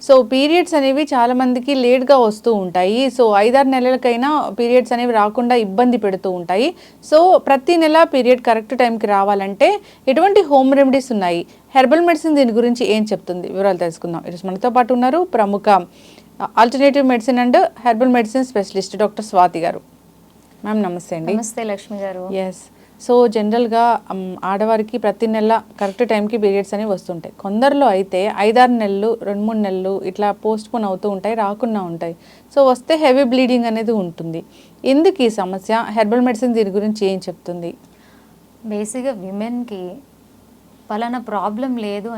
So periods అనేవి చాలా మందికి లేట్గా వస్తూ ఉంటాయి. సో 5-6 నెలలకైనా పీరియడ్స్ అనేవి రాకుండా ఇబ్బంది పెడుతూ ఉంటాయి. సో ప్రతి నెల పీరియడ్ కరెక్ట్ టైంకి రావాలంటే ఎటువంటి హోమ్ రెమెడీస్ ఉన్నాయి, హెర్బల్ మెడిసిన్ దీని గురించి ఏం చెప్తుంది, వివరాలు తెలుసుకుందాం. ఈరోజు మనతో పాటు ఉన్నారు ప్రముఖ alternative medicine and herbal medicine specialist doctor Swathi గారు. మ్యామ్ నమస్తే అండి. నమస్తే లక్ష్మి గారు. ఎస్, సో జనరల్గా ఆడవారికి ప్రతి నెల కరెక్ట్ టైంకి పీరియడ్స్ అనేవి వస్తుంటాయి. కొందరిలో అయితే 5-6 నెలలు 2-3 నెలలు ఇట్లా పోస్ట్పోన్ అవుతూ ఉంటాయి, రాకుండా ఉంటాయి. సో వస్తే హెవీ బ్లీడింగ్ అనేది ఉంటుంది. ఎందుకు ఈ సమస్య, హెర్బల్ మెడిసిన్ దీని గురించి ఏం చెప్తుంది? బేసిక్గా విమెన్కి పలానా ప్రాబ్లం లేదు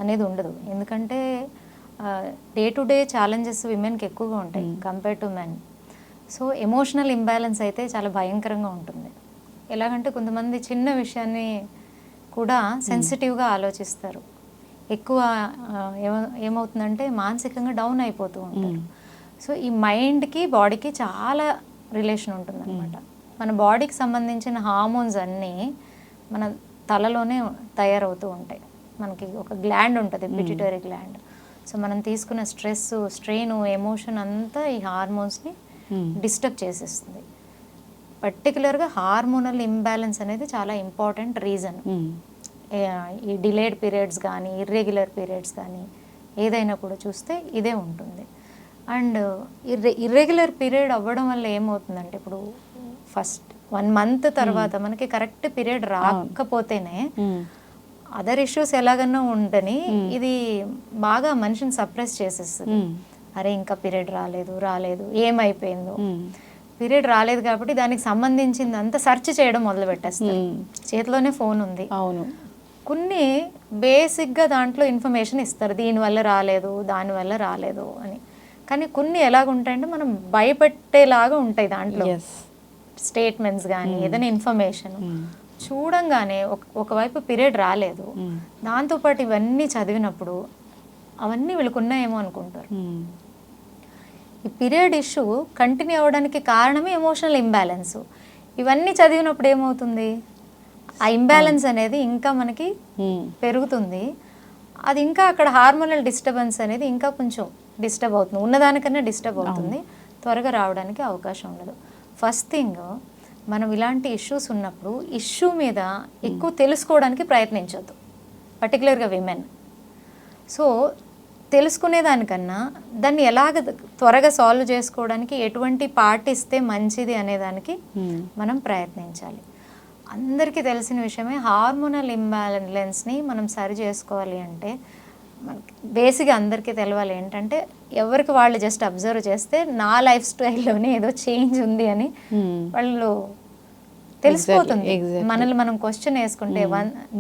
అనేది ఉండదు. ఎందుకంటే డే టు డే ఛాలెంజెస్ విమెన్కి ఎక్కువగా ఉంటాయి compare to men. So emotional imbalance అయితే చాలా భయంకరంగా ఉంటుంది. ఎలాగంటే కొంతమంది చిన్న విషయాన్ని కూడా సెన్సిటివ్గా ఆలోచిస్తారు. ఎక్కువ ఏమవుతుందంటే మానసికంగా డౌన్ అయిపోతూ ఉంటారు. సో ఈ మైండ్కి బాడీకి చాలా రిలేషన్ ఉంటుంది అనమాట. మన బాడీకి సంబంధించిన హార్మోన్స్ అన్నీ మన తలలోనే తయారవుతూ ఉంటాయి. మనకి ఒక గ్లాండ్ ఉంటుంది, పిట్యూటరీ గ్లాండ్. సో మనం తీసుకున్న స్ట్రెస్, స్ట్రెయిన్, ఎమోషన్ అంతా ఈ హార్మోన్స్ని డిస్టర్బ్ చేసేస్తుంది. పర్టికులర్గా హార్మోనల్ ఇంబ్యాలెన్స్ అనేది చాలా ఇంపార్టెంట్ రీజన్. ఈ డిలేడ్ పీరియడ్స్ కానీ ఇర్రెగ్యులర్ పీరియడ్స్ కానీ ఏదైనా కూడా చూస్తే ఇదే ఉంటుంది. అండ్ ఇర్రెగ్యులర్ పీరియడ్ అవ్వడం వల్ల ఏమవుతుందంటే, ఇప్పుడు ఫస్ట్ 1 month తర్వాత మనకి కరెక్ట్ పీరియడ్ రాకపోతేనే అదర్ ఇష్యూస్ ఎలాగన్నా ఉండని ఇది బాగా మనిషిని సప్రెస్ చేసేస్తుంది. అరే ఇంకా పీరియడ్ రాలేదు ఏమైపోయిందో, పీరియడ్ రాలేదు కాబట్టి దానికి సంబంధించింది అంతా సెర్చ్ చేయడం మొదలు పెట్టేస్తారు. చేతిలోనే ఫోన్ ఉంది, అవును, కొన్ని బేసిక్గా దాంట్లో ఇన్ఫర్మేషన్ ఇస్తారు, దీనివల్ల రాలేదు దానివల్ల రాలేదు అని. కానీ కొన్ని ఎలాగుంటాయంటే మనం భయపెట్టేలాగా ఉంటాయి దాంట్లో స్టేట్మెంట్స్ కానీ ఏదైనా ఇన్ఫర్మేషన్. చూడంగానే ఒకవైపు పీరియడ్ రాలేదు, దాంతోపాటు ఇవన్నీ చదివినప్పుడు అవన్నీ వీళ్ళకున్నాయేమో అనుకుంటారు. ఈ పీరియడ్ ఇష్యూ కంటిన్యూ అవ్వడానికి కారణమే ఎమోషనల్ ఇంబ్యాలెన్స్. ఇవన్నీ చదివినప్పుడు ఏమవుతుంది, ఆ ఇంబ్యాలెన్స్ అనేది ఇంకా మనకి పెరుగుతుంది. అది ఇంకా అక్కడ హార్మోనల్ డిస్టర్బెన్స్ అనేది ఇంకా కొంచెం డిస్టర్బ్ అవుతుంది, ఉన్నదానికన్నా డిస్టర్బ్ అవుతుంది, త్వరగా రావడానికి అవకాశం ఉండదు. ఫస్ట్ థింగ్, మనం ఇలాంటి ఇష్యూస్ ఉన్నప్పుడు ఇష్యూ మీద ఎక్కువ తెలుసుకోవడానికి ప్రయత్నించొద్దు, పర్టికులర్గా విమెన్. సో తెలుసుకునేదానికన్నా దాన్ని ఎలాగ త్వరగా సాల్వ్ చేసుకోవడానికి ఎటువంటి పాటిస్తే మంచిది అనేదానికి మనం ప్రయత్నించాలి. అందరికీ తెలిసిన విషయమే, హార్మోనల్ ఇంబ్యాలెన్స్ని మనం సరి చేసుకోవాలి అంటే మనకి బేసిక్గా అందరికీ తెలవాలి ఏంటంటే, ఎవరికి వాళ్ళు జస్ట్ అబ్జర్వ్ చేస్తే నా లైఫ్ స్టైల్లోనే ఏదో చేంజ్ ఉంది అని వాళ్ళు తెలిసిపోతుంది. మనల్ని మనం క్వశ్చన్ వేసుకుంటే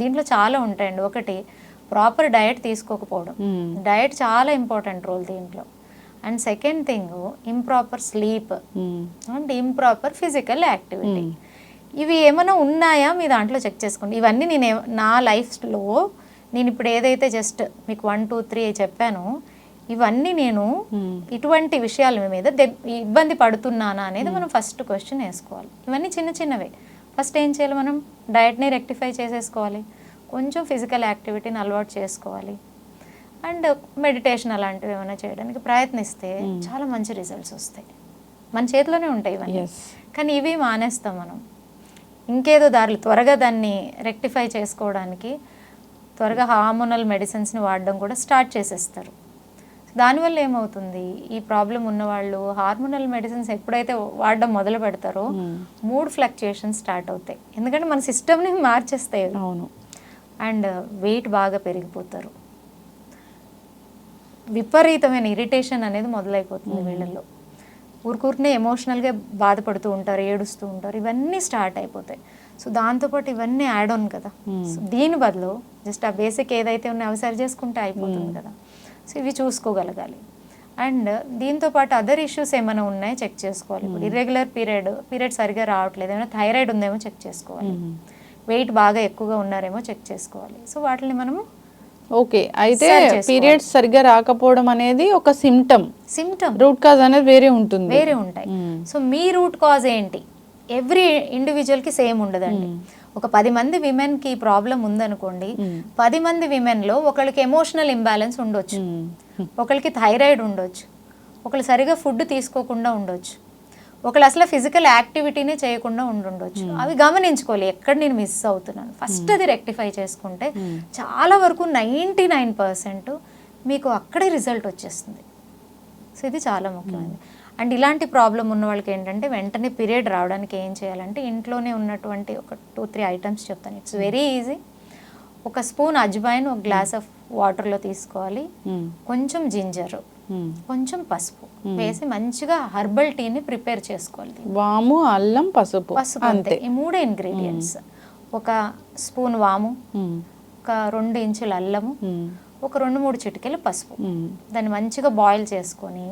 దీంట్లో చాలా ఉంటాయండి. ఒకటి, ప్రాపర్ డయట్ తీసుకోకపోవడం. డయట్ చాలా ఇంపార్టెంట్ రోల్ దీంట్లో. And second thing, improper sleep and improper physical activity. ఇవి ఏమైనా ఉన్నాయా మీ దాంట్లో చెక్ చేసుకోండి. ఇవన్నీ నా లైఫ్లో నేను ఇప్పుడు ఏదైతే జస్ట్ మీకు 1, 2, 3 చెప్పానో, ఇవన్నీ నేను ఇటువంటి విషయాల మీద ఇబ్బంది పడుతున్నానా అనేది మనం ఫస్ట్ క్వశ్చన్ వేసుకోవాలి. ఇవన్నీ చిన్న చిన్నవే. ఫస్ట్ ఏం చేయాలి, మనం డయట్ని రెక్టిఫై చేసేసుకోవాలి, కొంచెం ఫిజికల్ యాక్టివిటీని అలవాటు చేసుకోవాలి, అండ్ మెడిటేషన్ అలాంటివి ఏమైనా చేయడానికి ప్రయత్నిస్తే చాలా మంచి రిజల్ట్స్ వస్తాయి. మన చేతిలోనే ఉంటాయి ఇవన్నీ. కానీ ఇవి మానేస్తాం మనం, ఇంకేదో దారులు త్వరగా దాన్ని రెక్టిఫై చేసుకోవడానికి త్వరగా హార్మోనల్ మెడిసిన్స్ని వాడడం కూడా స్టార్ట్ చేసేస్తారు. దానివల్ల ఏమవుతుంది, ఈ ప్రాబ్లం ఉన్నవాళ్ళు హార్మోనల్ మెడిసిన్స్ ఎప్పుడైతే వాడడం మొదలు పెడతారో మూడ్ ఫ్లక్చుయేషన్స్ స్టార్ట్ అవుతాయి. ఎందుకంటే మన సిస్టమ్ని మార్చేస్తాయి. అవును. అండ్ వెయిట్ బాగా పెరిగిపోతారు, విపరీతమైన ఇరిటేషన్ అనేది మొదలైపోతుంది వీళ్ళల్లో. ఊరికూరినే ఎమోషనల్గా బాధపడుతూ ఉంటారు, ఏడుస్తూ ఉంటారు, ఇవన్నీ స్టార్ట్ అయిపోతాయి. సో దాంతోపాటు ఇవన్నీ యాడ్ ఆన్ కదా. సో దీని బదులు జస్ట్ ఆ బేసిక్ ఏదైతే ఉన్నాయో అవి సరి చేసుకుంటే అయిపోతుంది కదా. సో ఇవి చూసుకోగలగాలి. అండ్ దీంతోపాటు అదర్ ఇష్యూస్ ఏమైనా ఉన్నాయో చెక్ చేసుకోవాలి. ఇప్పుడు ఇర్రెగ్యులర్ పీరియడ్ సరిగా రావట్లేదు, ఏమైనా థైరాయిడ్ ఉందేమో చెక్ చేసుకోవాలి, వెయిట్ బాగా ఎక్కువగా ఉన్నారేమో చెక్ చేసుకోవాలి. సో వాటిని మనము ఓకే. అయితే పీరియడ్స్ సరిగ్గా రాకపోవడం అనేది ఒక సిమ్టమ్, రూట్ కాజ్ అనేది వేరే ఉంటాయి. సో మీ రూట్ కాజ్ ఏంటి, ఎవ్రీ ఇండివిజువల్కి సేమ్ ఉండదండి. ఒక 10 మంది విమెన్కి ప్రాబ్లం ఉందనుకోండి, 10 మంది విమెన్లో ఒకళ్ళకి ఎమోషనల్ ఇంబ్యాలెన్స్ ఉండొచ్చు, ఒకరికి థైరాయిడ్ ఉండొచ్చు, ఒకరు సరిగా ఫుడ్ తీసుకోకుండా ఉండొచ్చు, ఒకళ్ళు అసలు ఫిజికల్ యాక్టివిటీనే చేయకుండా ఉండొచ్చు. అవి గమనించుకోవాలి ఎక్కడ నేను మిస్ అవుతున్నాను. ఫస్ట్ అది రెక్టిఫై చేసుకుంటే చాలా వరకు 99% మీకు అక్కడే రిజల్ట్ వచ్చేస్తుంది. సో ఇది చాలా ముఖ్యమైనది. అండ్ ఇలాంటి ప్రాబ్లం ఉన్న వాళ్ళకి ఏంటంటే వెంటనే పీరియడ్ రావడానికి ఏం చేయాలంటే ఇంట్లోనే ఉన్నటువంటి ఒక 2-3 ఐటమ్స్ చెప్తాను. It's very easy. ఒక స్పూన్ అజ్వైన్ ఒక గ్లాస్ ఆఫ్ వాటర్లో తీసుకోవాలి, కొంచెం జింజర్, కొంచెం పసుపు వేసి మంచిగా హర్బల్ టీని ప్రిపేర్ చేసుకోవాలి. వాము, అల్లం, పసుపు అంతే, ఈ 3 ఇంగ్రీడియంట్స్. ఒక స్పూన్ వాము, ఒక 2 ఇంచుల అల్లము, ఒక 2-3 చిటికెలు పసుపు. దాన్ని మంచిగా బాయిల్ చేసుకొని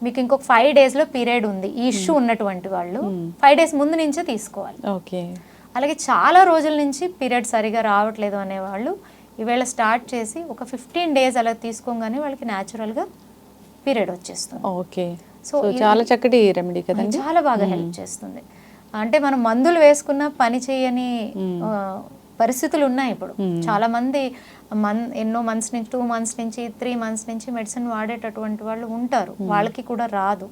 మీకు ఇంకొక 5 డేస్లో పీరియడ్ ఉంది ఈ ఇష్యూ ఉన్నటువంటి వాళ్ళు 5 డేస్ ముందు నుంచే తీసుకోవాలి. ఓకే. అలాగే చాలా రోజుల నుంచి పీరియడ్ సరిగా రావట్లేదు అనేవాళ్ళు ఈవేళ స్టార్ట్ చేసి ఒక 15 డేస్ అలా తీసుకోగానే వాళ్ళకి న్యాచురల్గా పీరియడ్ వచ్చేస్తుంది. ఓకే. సో చాలా చక్కటి రెమెడీ కదండి, చాలా బాగా హెల్ప్ చేస్తుంది. అంటే మనం మందులు వేసుకున్న పని చేయని పరిస్థితులు ఉన్నాయి ఇప్పుడు. చాలా మంది ఎన్నో మంత్స్ నుంచి 2 మంత్స్ నుంచి 3 మంత్స్ నుంచి మెడిసిన్ వాడేటటువంటి వాళ్ళు ఉంటారు, వాళ్ళకి కూడా రాదు.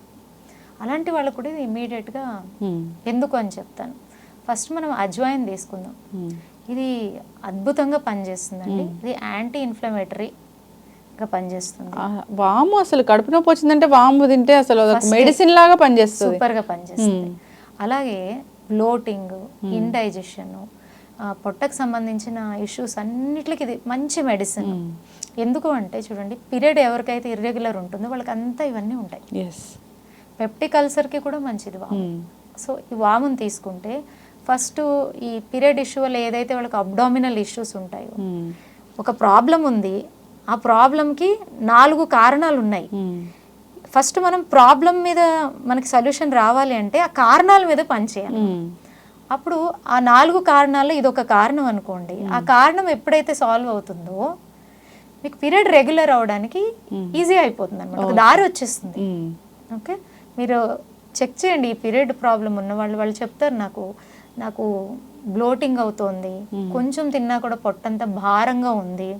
అలాంటి వాళ్ళకు కూడా ఇది ఇమీడియట్గా ఎందుకు అని చెప్తాను. ఫస్ట్ మనం అజ్వైన్ తీసుకుందాం. ఇది అద్భుతంగా పనిచేస్తుందండి. ఇది యాంటీ ఇన్ఫ్లమేటరీగా పనిచేస్తుంది. వాము అసలు కడుపు నొప్పి వచ్చిందంటే వాము తింటే అసలు మెడిసిన్ లాగా పనిచేస్తుంది, సూపర్గా పనిచేస్తుంది. అలాగే బ్లోటింగ్, ఇండైజెషన్, పొట్టకు సంబంధించిన ఇష్యూస్ అన్నిటికి ఇది మంచి మెడిసిన్. ఎందుకు అంటే చూడండి, పీరియడ్ ఎవరికైతే ఇర్రెగ్యులర్ ఉంటుందో వాళ్ళకి అంతా ఇవన్నీ ఉంటాయి. పెప్టిక్ అల్సర్కి కూడా మంచిది వాము. సో ఈ వామును తీసుకుంటే ఫస్ట్ ఈ పీరియడ్ ఇష్యూ వల్ల ఏదైతే వాళ్ళకి అబ్డామినల్ ఇష్యూస్ ఉంటాయో, ఒక ప్రాబ్లం ఉంది, ఆ ప్రాబ్లంకి 4 కారణాలు ఉన్నాయి. ఫస్ట్ మనం ప్రాబ్లం మీద మనకి సొల్యూషన్ రావాలి అంటే ఆ కారణాల మీద పనిచేయాలి. అప్పుడు ఆ 4 కారణాల్లో ఇదొక కారణం అనుకోండి, ఆ కారణం ఎప్పుడైతే సాల్వ్ అవుతుందో మీకు పీరియడ్ రెగ్యులర్ అవడానికి ఈజీ అయిపోతుంది అనమాట, ఒక దారి వచ్చేస్తుంది. ఓకే, మీరు చెక్ చేయండి. ఈ పీరియడ్ ప్రాబ్లం ఉన్న వాళ్ళు చెప్తారు, నాకు బ్లోటింగ్ అవుతోంది, కొంచెం తిన్నా కూడా పొట్టంతా భారంగా ఉంది,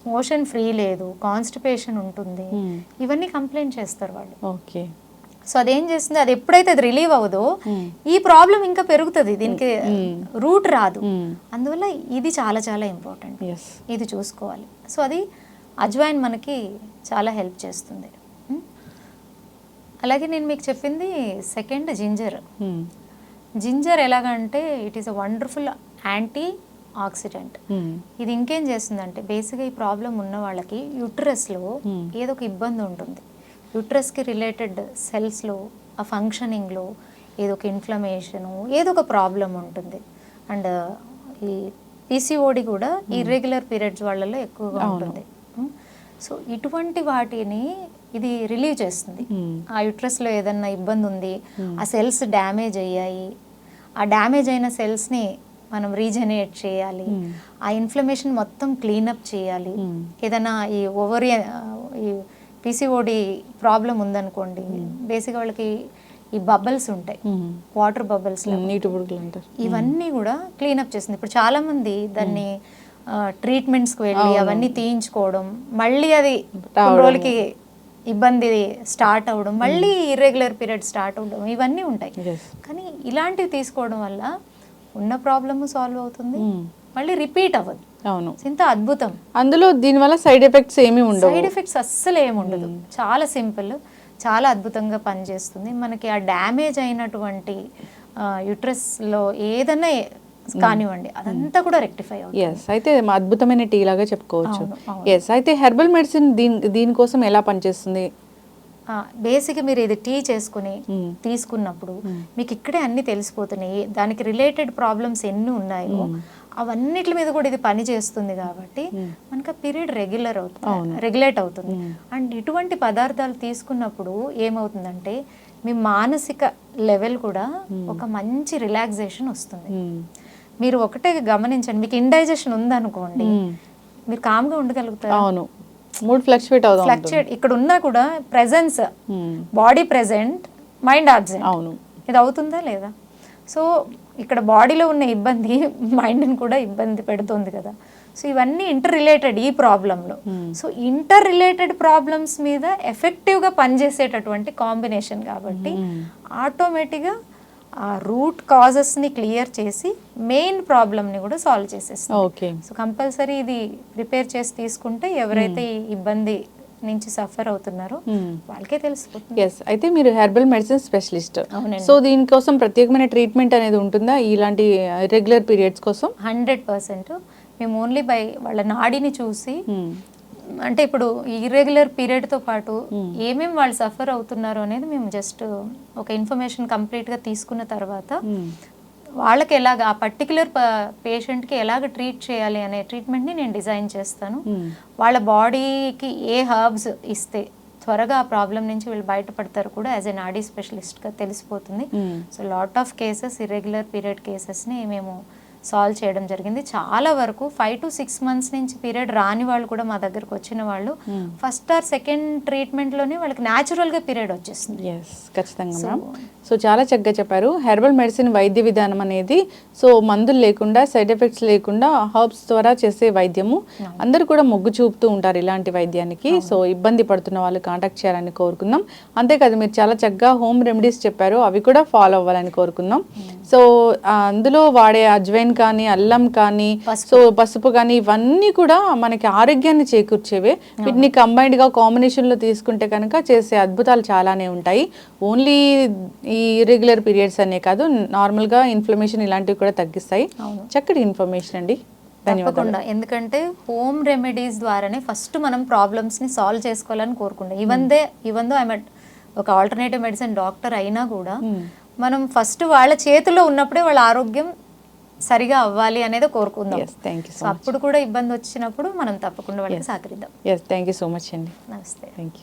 మోషన్ ఫ్రీ లేదు, కాన్స్టిపేషన్ ఉంటుంది, ఇవన్నీ కంప్లైంట్ చేస్తారు వాళ్ళు. ఓకే. సో అదేం చేస్తుంది, అది ఎప్పుడైతే అది రిలీవ్ అవ్వదో ఈ ప్రాబ్లం ఇంకా పెరుగుతుంది, దీనికి రూట్ రాదు. అందువల్ల ఇది చాలా చాలా ఇంపార్టెంట్, ఇది చూసుకోవాలి. సో అది అజ్వైన్ మనకి చాలా హెల్ప్ చేస్తుంది. అలాగే నేను మీకు చెప్పింది సెకండ్ జింజర్. జింజర్ ఎలాగంటే it is a wonderful anti oxidant. ఇది ఇంకేం చేస్తుందంటే బేసిక్గా ఈ ప్రాబ్లం ఉన్న వాళ్ళకి యూట్రస్లో ఏదో ఒక ఇబ్బంది ఉంటుంది, యూట్రస్కి రిలేటెడ్ సెల్స్లో ఆ ఫంక్షనింగ్లో ఏదో ఒక ఇన్ఫ్లమేషను ఏదో ఒక ప్రాబ్లం ఉంటుంది. అండ్ ఈ పీసీఓడి కూడా ఇర్రెగ్యులర్ పీరియడ్స్ వాళ్ళలో ఎక్కువగా ఉంటుంది. సో ఇటువంటి వాటిని ఇది రిలీవ్ చేస్తుంది. ఆ యూట్రస్లో ఏదన్నా ఇబ్బంది ఉంది, ఆ సెల్స్ డ్యామేజ్ అయ్యాయి, ఆ డ్యామేజ్ అయిన సెల్స్ని మనం రీజనరేట్ చేయాలి, ఆ ఇన్ఫ్లమేషన్ మొత్తం క్లీనప్ చేయాలి. ఏదైనా ఈ ఓవరియన్ ఈ పీసీఓడి ప్రాబ్లం ఉందనుకోండి, బేసిక్గా వాళ్ళకి ఈ బబుల్స్ ఉంటాయి, వాటర్ బబుల్స్, నీటి బుడగలు అంటారు, ఇవన్నీ కూడా క్లీనప్ చేస్తుంది. ఇప్పుడు చాలామంది దాన్ని ట్రీట్మెంట్స్కి వెళ్ళి అవన్నీ తీయించుకోవడం, మళ్ళీ అది కొన్ని రోజులకి ఇబ్బంది స్టార్ట్ అవ్వడం, మళ్ళీ ఇర్రెగ్యులర్ పీరియడ్ స్టార్ట్ అవ్వడం, ఇవన్నీ ఉంటాయి. కానీ ఇలాంటివి తీసుకోవడం వల్ల ఉన్న ప్రాబ్లమ్ సాల్వ్ అవుతుంది, మళ్ళీ రిపీట్ అవ్వదు. అవును, ఇంత అద్భుతం. అందులో దీనివల్ల సైడ్ ఎఫెక్ట్స్ ఏమీ ఉండవు. సైడ్ ఎఫెక్ట్స్ అస్సలు ఏమి ఉండదు, చాలా సింపుల్, చాలా అద్భుతంగా పనిచేస్తుంది. మనకి ఆ డ్యామేజ్ అయినటువంటి యూట్రస్లో ఏదైనా కానివ్వండి అదంతా కూడా రెక్టిఫై అవుతుంది. అయితే అద్భుతమైన టీ లాగా చెప్పుకోవచ్చు. అయితే హెర్బల్ మెడిసిన్ దీనికోసం ఎలా పనిచేస్తుంది? బేసిక్గా మీరు ఇది టీ చేసుకుని తీసుకున్నప్పుడు మీకు ఇక్కడే అన్ని తెలిసిపోతున్నాయి, దానికి రిలేటెడ్ ప్రాబ్లమ్స్ ఎన్ని ఉన్నాయో అవన్నిటి మీద కూడా ఇది పని చేస్తుంది. కాబట్టి మనకు ఆ పీరియడ్ రెగ్యులేట్ అవుతుంది. అండ్ ఇటువంటి పదార్థాలు తీసుకున్నప్పుడు ఏమవుతుందంటే మీ మానసిక లెవెల్ కూడా ఒక మంచి రిలాక్సేషన్ వస్తుంది. మీరు ఒకటే గమనించండి, మీకు ఇండైజెషన్ ఉందనుకోండి, మీరు కామ్గా ఉండగలుగుతారు. అవును, మూడ్ ఫ్లక్చుయేట్ ఇక్కడ ఉన్నా కూడా presence, body present, mind absent. అవును, ఇది అవుతుందా లేదా? సో ఇక్కడ బాడీలో ఉన్న ఇబ్బంది మైండ్ని కూడా ఇబ్బంది పెడుతుంది కదా. సో ఇవన్నీ ఇంటర్ రిలేటెడ్ ఈ ప్రాబ్లంలో. సో ఇంటర్ రిలేటెడ్ ప్రాబ్లమ్స్ మీద ఎఫెక్టివ్గా పనిచేసేటటువంటి కాంబినేషన్ కాబట్టి ఆటోమేటిక్గా ఆ రూట్ కాజెస్ని క్లియర్ చేసి మెయిన్ ప్రాబ్లమ్ని కూడా సాల్వ్ చేసేస్తాం. ఓకే. సో కంపల్సరీ ఇది ప్రిపేర్ చేసి తీసుకుంటే ఎవరైతే ఈ ఇబ్బంది నుంచి సఫర్ అవుతున్నారో వాళ్ళకే తెలిసిపోతుంది. ఎస్, అయితే మీరు హెర్బల్ మెడిసిన్ స్పెషలిస్ట్. అవునండి. సో దీనికోసం ప్రత్యేకమైన ట్రీట్మెంట్ అనేది ఉంటుందా ఇలాంటి రెగ్యులర్ పీరియడ్స్ కోసం? 100% మేము ఓన్లీ బై వాళ్ళ నాడిని చూసి, అంటే ఇప్పుడు ఇర్రెగ్యులర్ పీరియడ్తో పాటు ఏమేమి వాళ్ళు సఫర్ అవుతున్నారు అనేది మేము జస్ట్ ఒక ఇన్ఫర్మేషన్ కంప్లీట్గా తీసుకున్న తర్వాత వాళ్ళకి ఎలాగ ఆ పర్టికులర్ పేషెంట్కి ఎలాగ ట్రీట్ చేయాలి అనే ట్రీట్మెంట్ని నేను డిజైన్ చేస్తాను. వాళ్ళ బాడీకి ఏ హర్బ్స్ ఇస్తే త్వరగా ఆ ప్రాబ్లం నుంచి వీళ్ళు బయటపడతారు కూడా యాజ్ ఎ నాడీ స్పెషలిస్ట్గా తెలిసిపోతుంది. So lot of cases irregular period కేసెస్ని మేము సాల్వ్ చేయడం జరిగింది. చాలా వరకు 5 to 6 months నుంచి పీరియడ్ రాని వాళ్ళు కూడా మా దగ్గరకు వచ్చిన వాళ్ళు ఫస్ట్ ఆర్ సెకండ్ ట్రీట్మెంట్లోనే వాళ్ళకి న్యాచురల్గా పీరియడ్ వచ్చేస్తుంది. ఎస్, ఖచ్చితంగా మ్యామ్. సో చాలా చక్కగా చెప్పారు. హెర్బల్ మెడిసిన్ వైద్య విధానం అనేది సో మందులు లేకుండా, సైడ్ ఎఫెక్ట్స్ లేకుండా హర్బ్స్ ద్వారా చేసే వైద్యము. అందరూ కూడా మొగ్గు చూపుతూ ఉంటారు ఇలాంటి వైద్యానికి. సో ఇబ్బంది పడుతున్న వాళ్ళు కాంటాక్ట్ చేయాలని కోరుకుందాం. అంతేకాదు మీరు చాలా చక్కగా హోమ్ రెమెడీస్ చెప్పారు, అవి కూడా ఫాలో అవ్వాలని కోరుకుందాం. సో అందులో వాడే అజ్వైన్ కానీ, అల్లం కానీ, సో పసుపు కానీ, ఇవన్నీ కూడా మనకి ఆరోగ్యాన్ని చేకూర్చేవే. వీటిని కంబైన్డ్ గా కాంబినేషన్ లో తీసుకుంటే కనుక చేసే అద్భుతాలు చాలానే ఉంటాయి. ఓన్లీ ఈ ఇర్రెగ్యులర్ పీరియడ్స్ అనే కాదు, నార్మల్ గా ఇన్ఫ్లమేషన్ ఇలాంటివి కూడా తగ్గిస్తాయి. చక్కటి ఇన్ఫర్మేషన్ అండి, తప్పకుండా. ఎందుకంటే హోమ్ రెమెడీస్ ద్వారానే ఫస్ట్ మనం ప్రాబ్లమ్స్ని సాల్వ్ చేసుకోవాలని కోరుకుంటాం. ఈవెన్ దో ఐఎమ్ ఒక ఆల్టర్నేటివ్ మెడిసిన్ డాక్టర్ అయినా కూడా మనం ఫస్ట్ వాళ్ళ చేతిలో ఉన్నప్పుడే వాళ్ళ ఆరోగ్యం సరిగా అవ్వాలి అనేది కోరుకుందాం. అప్పుడు కూడా ఇబ్బంది వచ్చినప్పుడు మనం తప్పకుండా వాళ్ళకి సహకరిద్దాం. థ్యాంక్ యూ సో మచ్ అండి. నమస్తే. Thank you.